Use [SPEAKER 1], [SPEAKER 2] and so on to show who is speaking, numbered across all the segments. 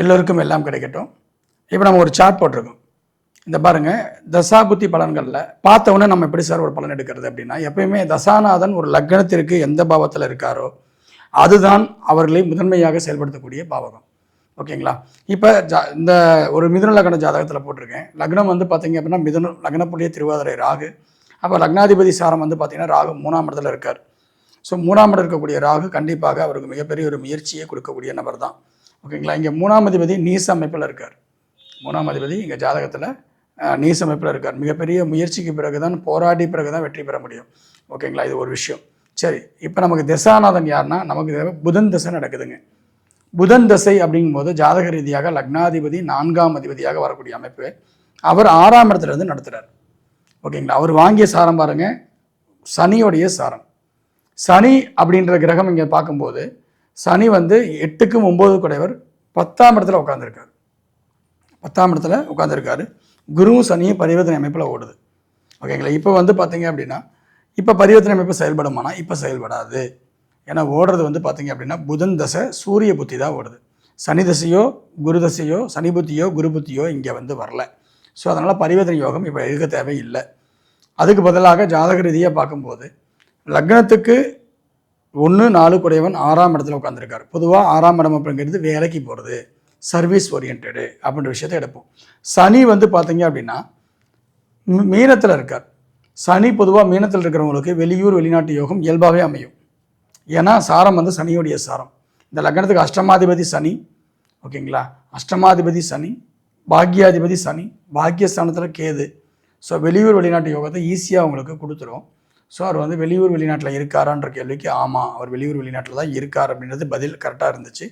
[SPEAKER 1] எல்லோருக்கும் எல்லாம் கிடைக்கட்டும். இப்போ நம்ம ஒரு சார்ட் போட்டிருக்கோம். இந்த பாருங்க, தசாபுத்தி பலன்களில் பார்த்த உடனே நம்ம எப்படி சார் ஒரு பலன் எடுக்கிறது அப்படின்னா, எப்பயுமே தசாநாதன் ஒரு லக்னத்திற்கு எந்த பாவத்தில் இருக்காரோ அதுதான் அவர்களை முதன்மையாக செயல்படுத்தக்கூடிய பாவகம். ஓகேங்களா? இப்போ இந்த ஒரு மிதுன லக்ன ஜாதகத்தில் போட்டிருக்கேன். லக்னம் வந்து பார்த்தீங்க அப்படின்னா மிதுனம், லக்னப்புள்ளிய திருவாதிரை ராகு. அப்போ லக்னாதிபதி சாரம் வந்து பார்த்தீங்கன்னா ராகு 3ஆம் இடத்துல இருக்கார். ஸோ 3ஆம் இடம் இருக்கக்கூடிய ராகு கண்டிப்பாக அவருக்கு மிகப்பெரிய ஒரு முயற்சியை கொடுக்கக்கூடிய நபர் தான். ஓகேங்களா? இங்கே 3ஆம் அதிபதி நீச அமைப்பில் இருக்கார். 3ஆம் அதிபதி இங்கே ஜாதகத்தில் நீச அமைப்பில் இருக்கார். மிகப்பெரிய முயற்சிக்கு பிறகு தான், போராடி பிறகு தான் வெற்றி பெற முடியும். ஓகேங்களா? இது ஒரு விஷயம். சரி, இப்போ நமக்கு திசாநாதன் யாருன்னா, நமக்கு புதன் தசை நடக்குதுங்க. புதன் தசை அப்படிங்கும்போது ஜாதக ரீதியாக லக்னாதிபதி 4ஆம் அதிபதியாக வரக்கூடிய அமைப்பு. அவர் 6ஆம் இடத்துல இருந்து நடத்துகிறார். ஓகேங்களா? அவர் வாங்கிய சாரம் பாருங்க, சனியோடைய சாரம். சனி அப்படின்ற கிரகம் இங்கே பார்க்கும்போது சனி வந்து 8க்கும் 9 கூடையவர் 10ஆம் இடத்துல உட்காந்துருக்காரு. 10ஆம் இடத்துல உட்காந்துருக்காரு. குருவும் சனியும் பரிவர்த்தனை அமைப்பில் ஓடுது. ஓகேங்களா? இப்போ வந்து பார்த்தீங்க அப்படின்னா, இப்போ பரிவர்த்தனை அமைப்பு செயல்படுமானா இப்போ செயல்படாது. ஏன்னா ஓடுறது வந்து பார்த்தீங்க அப்படின்னா புதன் தசை சூரிய புத்தி தான் ஓடுது. சனி தசையோ குரு தசையோ சனி புத்தியோ குரு புத்தியோ இங்கே வந்து வரல. ஸோ அதனால் பரிவர்த்தனை யோகம் இப்போ இருக்க தேவையில்லை. அதுக்கு பதிலாக ஜாதக ரீதியாக பார்க்கும்போது லக்னத்துக்கு 1, 4 கூடையவன் 6ஆம் இடத்துல உட்காந்துருக்காரு. பொதுவாக 6ஆம் இடம் அப்படிங்கிறது வேலைக்கு போகிறது, சர்வீஸ் ஓரியன்டு அப்படின்ற விஷயத்தை எடுப்போம். சனி வந்து பார்த்தீங்க அப்படின்னா மீனத்தில் இருக்கார். சனி பொதுவாக மீனத்தில் இருக்கிறவங்களுக்கு வெளியூர் வெளிநாட்டு யோகம் இயல்பாகவே அமையும். ஏன்னா சாரம் வந்து சனியோடைய சாரம். இந்த லக்னத்துக்கு அஷ்டமாதிபதி சனி. ஓகேங்களா? அஷ்டமாதிபதி சனி, பாக்யாதிபதி சனி, பாக்யஸ்தானத்தில் கேது. ஸோ வெளியூர் வெளிநாட்டு யோகத்தை ஈஸியாக அவங்களுக்கு கொடுத்துரும். ஸோ அவர் வந்து வெளியூர் வெளிநாட்டில் இருக்காரான்ற கேள்விக்கு ஆமாம், அவர் வெளியூர் வெளிநாட்டில் தான் இருக்கார் அப்படின்றது பதில் கரெக்டாக இருந்துச்சு.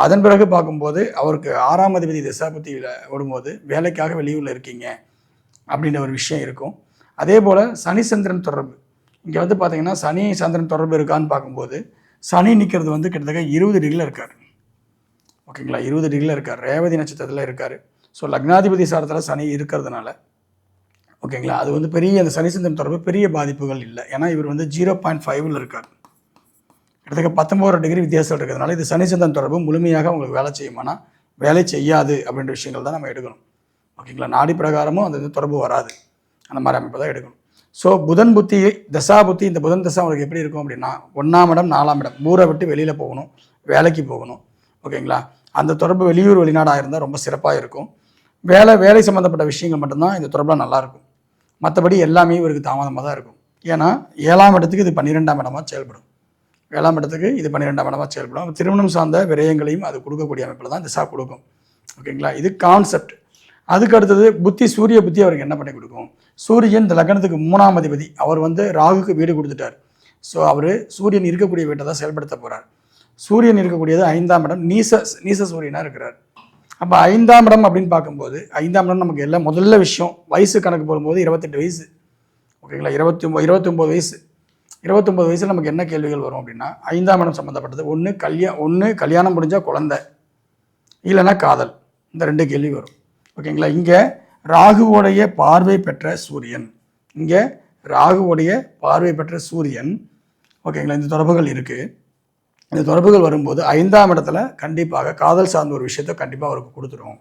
[SPEAKER 1] அதன் பிறகு பார்க்கும்போது அவருக்கு 6ஆம் அதிபதி திசாபுத்தியில் ஓடும்போது வேலைக்காக வெளியூரில் இருக்கீங்க அப்படின்ற ஒரு விஷயம் இருக்கும். அதே போல் சனி சந்திரன் தொடர்பு இங்கே வந்து பார்த்தீங்கன்னா சனி சந்திரன் தொடர்பு இருக்கான்னு பார்க்கும்போது சனி நிற்கிறது வந்து கிட்டத்தட்ட 20 டிகிரியில் இருக்கார். ஓகேங்களா? 20 டிகிரியில் இருக்கார். ரேவதி நட்சத்திரத்தில் இருக்கார். ஸோ லக்னாதிபதி சாரத்தில் சனி இருக்கிறதுனால ஓகேங்களா, அது வந்து பெரிய அந்த சனி சந்திரன் தொடர்பு பெரிய பாதிப்புகள் இல்லை. ஏன்னா இவர் வந்து 0.5ல் இருக்கார். கிட்டத்தட்ட 19 டிகிரி வித்தியாசம் இருக்கிறதுனால இது சனி சந்திரன் தொடர்பு முழுமையாக உங்களுக்கு வேலை செய்யுமானா வேலை செய்யாது அப்படின்ற விஷயங்கள் தான் நம்ம எடுக்கணும். ஓகேங்களா? நாடி பிரகாரமும் அந்த தொடர்பு வராது. அந்த மாதிரி அமைப்பு தான் எடுக்கணும். ஸோ புதன் புத்தி தசா புத்தி, இந்த புதன் தசா உங்களுக்கு எப்படி இருக்கும் அப்படின்னா 1ஆம் இடம் 4ஆம் இடம் ஊரை விட்டு வெளியில் போகணும், வேலைக்கு போகணும். ஓகேங்களா? அந்த தொடர்பு வெளியூர் வெளிநாடாக இருந்தால் ரொம்ப சிறப்பாக இருக்கும். வேலை சம்மந்தப்பட்ட விஷயங்கள் மட்டும்தான் இந்த தொடர்பில் நல்லாயிருக்கும். மற்றபடி எல்லாமே இவருக்கு தாமதமாக தான் இருக்கும். ஏன்னா 7ஆம் இடத்துக்கு இது 12ஆம் இடமாக செயல்படும். 7ஆம் இடத்துக்கு இது 12ஆம் இடமாக செயல்படும். திருமணம் சார்ந்த விரயங்களையும் அது கொடுக்கக்கூடிய அமைப்பில் தான் திசா கொடுக்கும். ஓகேங்களா? இது கான்செப்ட். அதுக்கு அடுத்தது புத்தி, சூரிய புத்தி அவருக்கு என்ன பண்ணி கொடுக்கும்? சூரியன் இந்த லக்னத்துக்கு 3ஆம் அதிபதி. அவர் வந்து ராகுக்கு வீடு கொடுத்துட்டார். ஸோ அவர் சூரியன் இருக்கக்கூடிய வீட்டை தான் செயல்படுத்த போகிறார். சூரியன் இருக்கக்கூடியது 5ஆம் இடம், நீச சூரியனாக இருக்கிறார். அப்போ 5ஆம் இடம் அப்படின்னு பார்க்கும்போது 5ஆம் இடம் நமக்கு எல்லாம் முதல்ல விஷயம் வயசு கணக்கு போடும்போது 28 வயசு. ஓகேங்களா? 29 வயசு. 29 வயசில் நமக்கு என்ன கேள்விகள் வரும் அப்படின்னா 5ஆம் இடம் சம்மந்தப்பட்டது. ஒன்று கல்யாணம் முடிஞ்சால் குழந்தை, இல்லைன்னா காதல். இந்த 2 கேள்வி வரும். ஓகேங்களா? இங்கே ராகுவோடைய பார்வை பெற்ற சூரியன், ஓகேங்களா? இந்த தொடர்புகள் இருக்குது. இந்த தொடர்புகள் வரும்போது 5ஆம் இடத்துல கண்டிப்பாக காதல் சார்ந்த ஒரு விஷயத்தை கண்டிப்பாக அவருக்கு கொடுத்துரும்.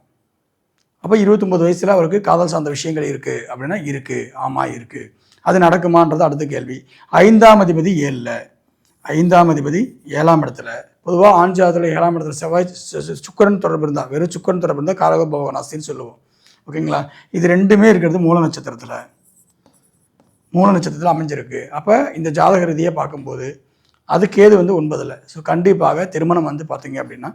[SPEAKER 1] அப்போ 29 வயசில் அவருக்கு காதல் சார்ந்த விஷயங்கள் இருக்குது அப்படின்னா இருக்குது. ஆமாம் இருக்குது. அது நடக்குமான்றது அடுத்த கேள்வி. 5ஆம் அதிபதி 7ல், 5ஆம் அதிபதி 7ஆம் இடத்துல. பொதுவாக ஆண் ஜாதகத்தில் 7ஆம் இடத்துல செவ்வாய் சுக்கிரன் தொடர்பு இருந்தால், வெறும் சுக்கிரன் தொடர்பு இருந்தால் காரக பவனாஸ்தின்னு சொல்லுவோம். ஓகேங்களா? இது 2மே இருக்கிறது மூல நட்சத்திரத்தில் அமைஞ்சிருக்கு. அப்போ இந்த ஜாதக ரீதியாக பார்க்கும்போது அது கேது வந்து 9ல். ஸோ கண்டிப்பாக திருமணம் வந்து பார்த்தீங்க அப்படின்னா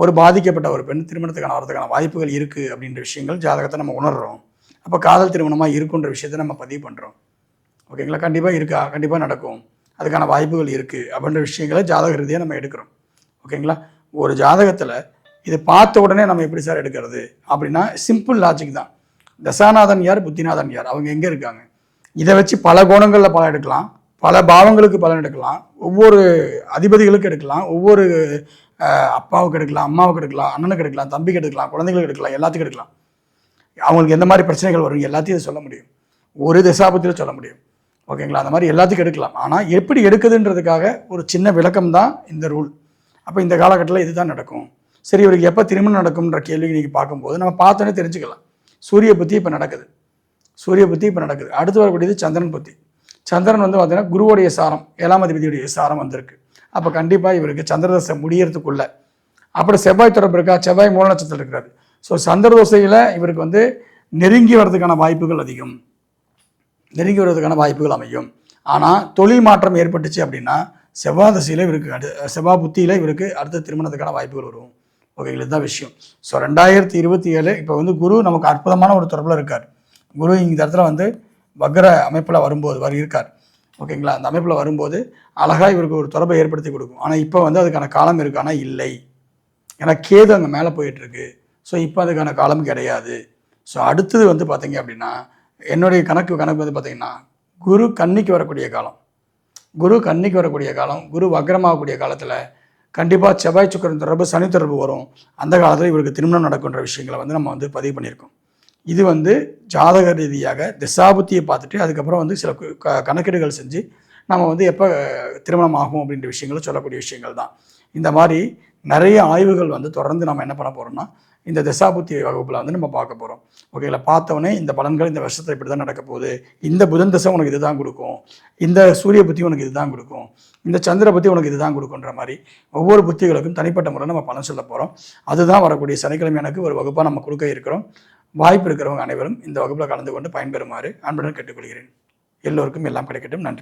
[SPEAKER 1] ஒரு பாதிக்கப்பட்ட ஒரு பெண் திருமணத்துக்கான வரதுக்கான வாய்ப்புகள் இருக்குது அப்படின்ற விஷயங்கள் ஜாதகத்தை நம்ம உணர்கிறோம். அப்போ காதல் திருமணமாக இருக்குன்ற விஷயத்தை நம்ம பதிவு பண்ணுறோம். ஓகேங்களா? கண்டிப்பாக இருக்கா, கண்டிப்பாக நடக்கும், அதுக்கான வாய்ப்புகள் இருக்குது அப்படின்ற விஷயங்களை ஜாதக ரீதியாக நம்ம எடுக்கிறோம். ஓகேங்களா? ஒரு ஜாதகத்தில் இது பார்த்த உடனே நம்ம எப்படி சார் எடுக்கிறது அப்படின்னா சிம்பிள் லாஜிக் தான். தசாநாதன் யார், புத்திநாதன் யார், அவங்க எங்கே இருக்காங்க, இதை வச்சு பல கோணங்களில் பலன் எடுக்கலாம், பல பாவங்களுக்கு பலன் எடுக்கலாம், ஒவ்வொரு அதிபதிகளுக்கு எடுக்கலாம், ஒவ்வொரு அப்பாவுக்கு எடுக்கலாம், அம்மாவுக்கு எடுக்கலாம், அண்ணனுக்கு எடுக்கலாம், தம்பிக்கு எடுக்கலாம், குழந்தைகளுக்கு எடுக்கலாம், எல்லாத்துக்கும் எடுக்கலாம். அவங்களுக்கு எந்த மாதிரி பிரச்சனைகள் வரும் எல்லாத்தையும் சொல்ல முடியும், ஒரு திசாபத்தியில் சொல்ல முடியும். ஓகேங்களா? அந்த மாதிரி எல்லாத்துக்கும் எடுக்கலாம். ஆனால் எப்படி எடுக்குதுன்றதுக்காக ஒரு சின்ன விளக்கம் தான் இந்த ரூல். அப்போ இந்த காலகட்டத்தில் இதுதான் நடக்கும். சரி இவருக்கு எப்போ திருமணம் நடக்கும்ன்ற கேள்வி நீங்கள் பார்க்கும்போது நம்ம பார்த்தோன்னே தெரிஞ்சுக்கலாம். சூரிய புத்தி இப்போ நடக்குது. சூரிய புத்தி இப்போ நடக்குது. அடுத்து வரக்கூடியது சந்திரன் புத்தி. சந்திரன் வந்து பார்த்தீங்கன்னா குருவோடைய சாரம், 7ஆம் அதிபதியுடைய சாரம் வந்திருக்கு. அப்போ கண்டிப்பாக இவருக்கு சந்திரதசை முடியறதுக்குள்ள, அப்படி செவ்வாய் தொடர்பு இருக்கா, செவ்வாய் மூல நட்சத்திரம் இருக்கிறாரு. ஸோ சந்திரதோசையில் இவருக்கு வந்து நெருங்கி வர்றதுக்கான வாய்ப்புகள் அதிகம், நெருங்கி வர்றதுக்கான வாய்ப்புகள் அமையும். ஆனால் தொழில் மாற்றம் ஏற்பட்டுச்சு அப்படின்னா செவ்வாய் தசையில் இவருக்கு செவ்வாய் புத்தியில் இவருக்கு அடுத்த திருமணத்துக்கான வாய்ப்புகள் வரும். ஓகேங்களா, இதுதான் விஷயம். ஸோ 2027 இப்போ வந்து குரு நமக்கு அற்புதமான ஒரு தொடர்பில் இருக்கார். குரு இந்த இடத்துல வந்து வக்ர அமைப்பில் வரும்போது இருக்கார். ஓகேங்களா, அந்த அமைப்பில் வரும்போது அழகாக இவருக்கு ஒரு தொடர்பை ஏற்படுத்தி கொடுக்கும். ஆனால் இப்போ வந்து அதுக்கான காலம் இருக்குது, ஆனால் இல்லை. ஏன்னா கேது அங்கே மேலே போயிட்டுருக்கு. ஸோ இப்போ அதுக்கான காலம் கிடையாது. ஸோ அடுத்தது வந்து பார்த்தீங்க அப்படின்னா என்னுடைய கணக்கு வந்து பார்த்தீங்கன்னா குரு கன்னிக்கு வரக்கூடிய காலம், குரு கன்னிக்கு வரக்கூடிய காலம், குரு வக்ரமாகக்கூடிய காலத்தில் கண்டிப்பாக செவ்வாய் சுக்கிரன் தொடர்பு, சனி தொடர்பு வரும். அந்த காலத்தில் இவருக்கு திருமணம் நடக்குன்ற விஷயங்களை வந்து நம்ம வந்து பதிவு பண்ணியிருக்கோம். இது வந்து ஜாதக ரீதியாக திசாபுத்தியை பார்த்துட்டு அதுக்கப்புறம் வந்து சில கணக்கீடுகள் செஞ்சு நம்ம வந்து எப்போ திருமணம் ஆகும் அப்படின்ற விஷயங்களை சொல்லக்கூடிய விஷயங்கள் தான். இந்த மாதிரி நிறைய ஆய்வுகள் வந்து தொடர்ந்து நம்ம என்ன பண்ண போகிறோம்னா இந்த திசாபுத்தி வகுப்பில் வந்து நம்ம பார்க்க போகிறோம். ஓகேங்களா, பார்த்தவொடனே இந்த பலன்கள் இந்த வருஷத்தில் இப்படி தான் நடக்க போகுது, இந்த புதன் தசை உனக்கு இது தான் கொடுக்கும், இந்த சூரிய புத்தி உனக்கு இது தான் கொடுக்கும், இந்த சந்திர புத்தி உனக்கு இது தான் கொடுக்குன்ற மாதிரி ஒவ்வொரு புத்திகளுக்கும் தனிப்பட்ட முறையில் நம்ம பலன் சொல்ல போகிறோம். அதுதான் வரக்கூடிய சனிக்கிழமை எனக்கு ஒரு வகுப்பாக நம்ம கொடுக்க இருக்கிறோம். வாய்ப்பு இருக்கிறவங்க அனைவரும் இந்த வகுப்பில் கலந்து கொண்டு பயன்பெறுமாறு அன்புடன் கேட்டுக்கொள்கிறேன். எல்லோருக்கும் எல்லாம் கிடைக்கட்டும். நன்றி.